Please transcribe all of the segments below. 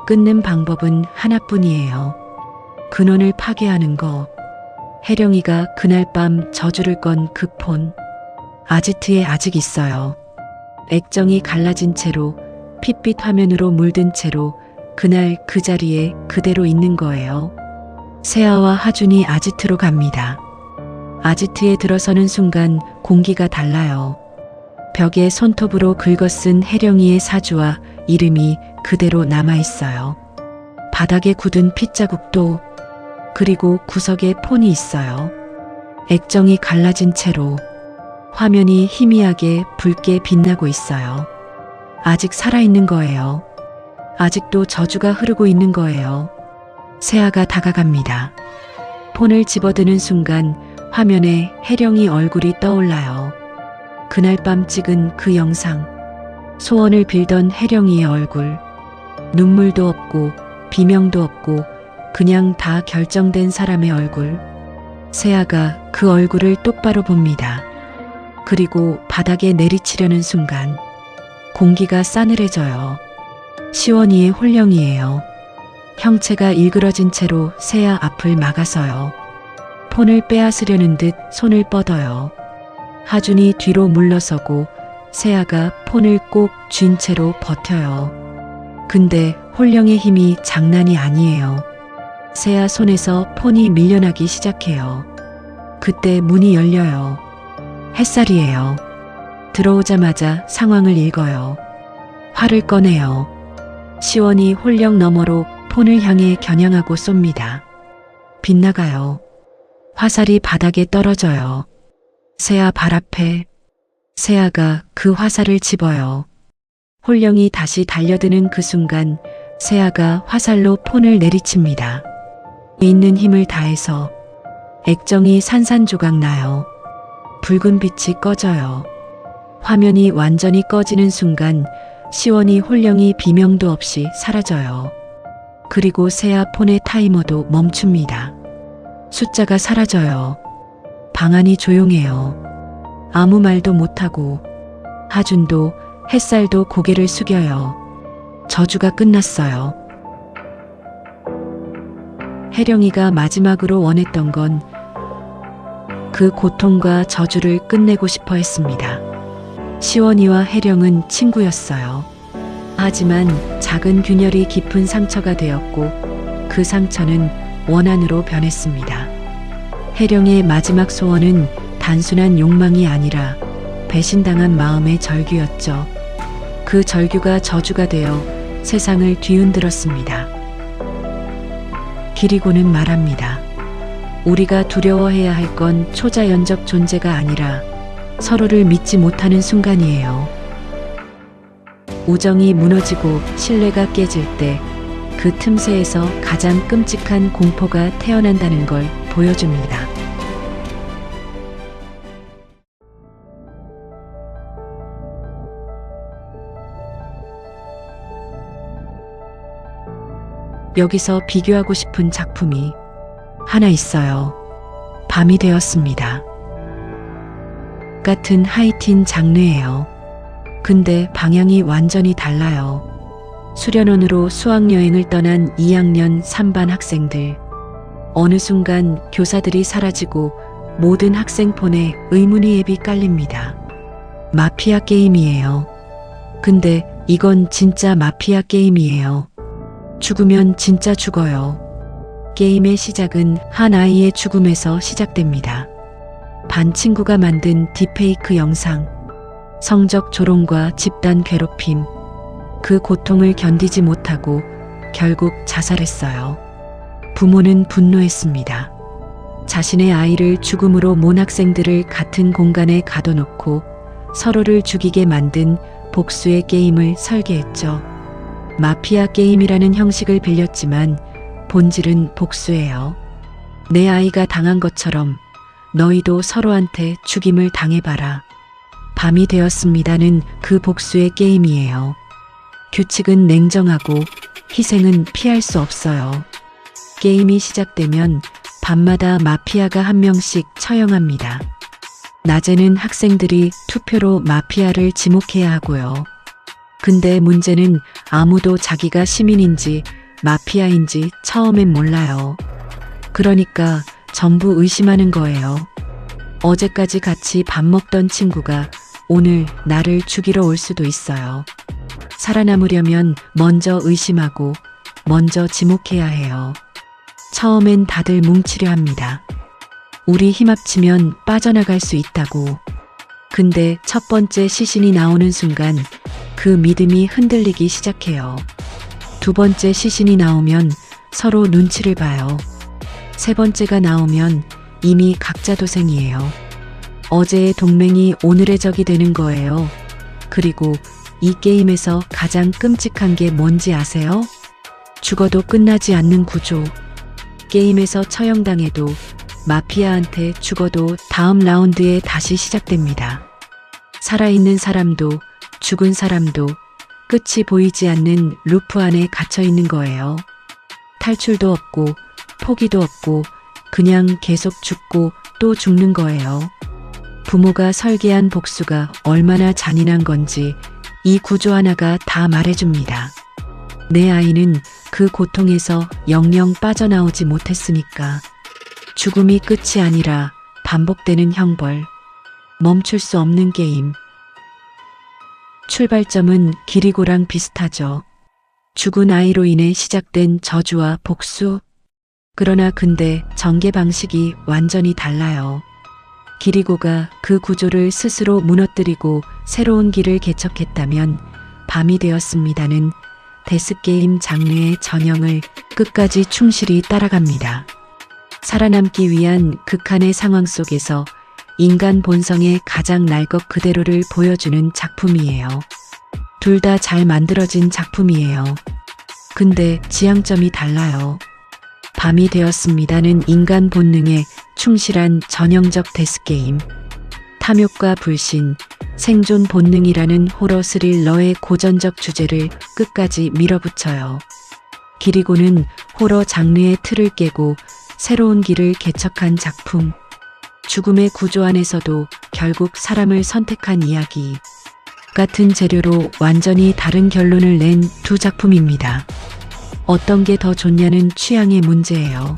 끊는 방법은 하나뿐이에요. 근원을 파괴하는 거. 혜령이가 그날 밤 저주를 건 그 폰. 아지트에 아직 있어요. 액정이 갈라진 채로 핏빛 화면으로 물든 채로 그날 그 자리에 그대로 있는 거예요. 세아와 하준이 아지트로 갑니다. 아지트에 들어서는 순간 공기가 달라요. 벽에 손톱으로 긁어쓴 혜령이의 사주와 이름이 그대로 남아있어요. 바닥에 굳은 핏자국도, 그리고 구석에 폰이 있어요. 액정이 갈라진 채로 화면이 희미하게 붉게 빛나고 있어요. 아직 살아있는 거예요. 아직도 저주가 흐르고 있는 거예요. 세아가 다가갑니다. 폰을 집어드는 순간 화면에 혜령이 얼굴이 떠올라요. 그날 밤 찍은 그 영상. 소원을 빌던 혜령이의 얼굴. 눈물도 없고 비명도 없고 그냥 다 결정된 사람의 얼굴. 세아가 그 얼굴을 똑바로 봅니다. 그리고 바닥에 내리치려는 순간 공기가 싸늘해져요. 시원이의 홀령이에요. 형체가 일그러진 채로 세아 앞을 막아서요. 폰을 빼앗으려는 듯 손을 뻗어요. 하준이 뒤로 물러서고 세아가 폰을 꼭 쥔 채로 버텨요. 근데 홀령의 힘이 장난이 아니에요. 세아 손에서 폰이 밀려나기 시작해요. 그때 문이 열려요. 햇살이에요. 들어오자마자 상황을 읽어요. 활을 꺼내요. 시원이 홀령 너머로 폰을 향해 겨냥하고 쏩니다. 빗나가요. 화살이 바닥에 떨어져요. 세아 발 앞에. 세아가 그 화살을 집어요. 홀령이 다시 달려드는 그 순간 세아가 화살로 폰을 내리칩니다. 있는 힘을 다해서 액정이 산산조각 나요. 붉은 빛이 꺼져요. 화면이 완전히 꺼지는 순간 시원이 홀령이 비명도 없이 사라져요. 그리고 세아 폰의 타이머도 멈춥니다. 숫자가 사라져요. 방 안이 조용해요. 아무 말도 못하고 하준도 햇살도 고개를 숙여요. 저주가 끝났어요. 혜령이가 마지막으로 원했던 건 그 고통과 저주를 끝내고 싶어 했습니다. 시원이와 혜령은 친구였어요. 하지만 작은 균열이 깊은 상처가 되었고 그 상처는 원한으로 변했습니다. 혜령의 마지막 소원은 단순한 욕망이 아니라 배신당한 마음의 절규였죠. 그 절규가 저주가 되어 세상을 뒤흔들었습니다. 기리고는 말합니다. 우리가 두려워해야 할 건 초자연적 존재가 아니라 서로를 믿지 못하는 순간이에요. 우정이 무너지고 신뢰가 깨질 때 그 틈새에서 가장 끔찍한 공포가 태어난다는 걸 보여줍니다. 여기서 비교하고 싶은 작품이 하나 있어요. 밤이 되었습니다. 같은 하이틴 장르예요. 근데 방향이 완전히 달라요. 수련원으로 수학여행을 떠난 2학년 3반 학생들. 어느 순간 교사들이 사라지고 모든 학생 폰에 의문의 앱이 깔립니다. 마피아 게임이에요. 근데 이건 진짜 마피아 게임이에요. 죽으면 진짜 죽어요. 게임의 시작은 한 아이의 죽음에서 시작됩니다. 반 친구가 만든 딥페이크 영상. 성적 조롱과 집단 괴롭힘. 그 고통을 견디지 못하고 결국 자살했어요. 부모는 분노했습니다. 자신의 아이를 죽음으로 몰 학생들을 같은 공간에 가둬놓고 서로를 죽이게 만든 복수의 게임을 설계했죠. 마피아 게임이라는 형식을 빌렸지만 본질은 복수예요. 내 아이가 당한 것처럼 너희도 서로한테 죽임을 당해봐라. 밤이 되었습니다는 그 복수의 게임이에요. 규칙은 냉정하고 희생은 피할 수 없어요. 게임이 시작되면 밤마다 마피아가 한 명씩 처형합니다. 낮에는 학생들이 투표로 마피아를 지목해야 하고요. 근데 문제는 아무도 자기가 시민인지 마피아인지 처음엔 몰라요. 그러니까 전부 의심하는 거예요. 어제까지 같이 밥 먹던 친구가 오늘 나를 죽이러 올 수도 있어요. 살아남으려면 먼저 의심하고 먼저 지목해야 해요. 처음엔 다들 뭉치려 합니다. 우리 힘 합치면 빠져나갈 수 있다고. 근데 첫 번째 시신이 나오는 순간 그 믿음이 흔들리기 시작해요. 두 번째 시신이 나오면 서로 눈치를 봐요. 세 번째가 나오면 이미 각자 도생이에요. 어제의 동맹이 오늘의 적이 되는 거예요. 그리고 이 게임에서 가장 끔찍한 게 뭔지 아세요? 죽어도 끝나지 않는 구조. 게임에서 처형당해도 마피아한테 죽어도 다음 라운드에 다시 시작됩니다. 살아있는 사람도 죽은 사람도 끝이 보이지 않는 루프 안에 갇혀 있는 거예요. 탈출도 없고 포기도 없고 그냥 계속 죽고 또 죽는 거예요. 부모가 설계한 복수가 얼마나 잔인한 건지 이 구조 하나가 다 말해줍니다. 내 아이는 그 고통에서 영영 빠져나오지 못했으니까. 죽음이 끝이 아니라 반복되는 형벌. 멈출 수 없는 게임. 출발점은 기리고랑 비슷하죠. 죽은 아이로 인해 시작된 저주와 복수. 그러나 근데 전개 방식이 완전히 달라요. 기리고가 그 구조를 스스로 무너뜨리고 새로운 길을 개척했다면 밤이 되었습니다는 데스게임 장르의 전형을 끝까지 충실히 따라갑니다. 살아남기 위한 극한의 상황 속에서 인간 본성의 가장 날 것 그대로를 보여주는 작품이에요. 둘 다 잘 만들어진 작품이에요. 근데 지향점이 달라요. 밤이 되었습니다는 인간 본능에 충실한 전형적 데스게임. 탐욕과 불신, 생존 본능이라는 호러 스릴러의 고전적 주제를 끝까지 밀어붙여요. 기리고는 호러 장르의 틀을 깨고 새로운 길을 개척한 작품. 죽음의 구조 안에서도 결국 사람을 선택한 이야기. 같은 재료로 완전히 다른 결론을 낸 두 작품입니다. 어떤 게 더 좋냐는 취향의 문제예요.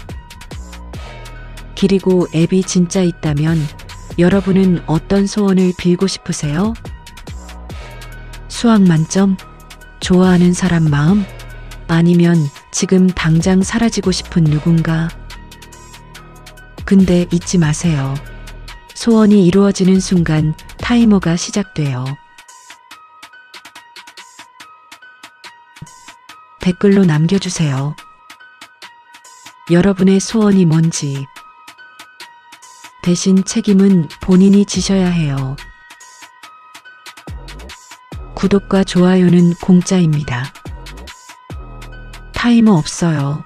기리고 앱이 진짜 있다면 여러분은 어떤 소원을 빌고 싶으세요? 수학 만점? 좋아하는 사람 마음? 아니면 지금 당장 사라지고 싶은 누군가? 근데 잊지 마세요. 소원이 이루어지는 순간 타이머가 시작돼요. 댓글로 남겨주세요. 여러분의 소원이 뭔지. 대신 책임은 본인이 지셔야 해요. 구독과 좋아요는 공짜입니다. 타이머 없어요.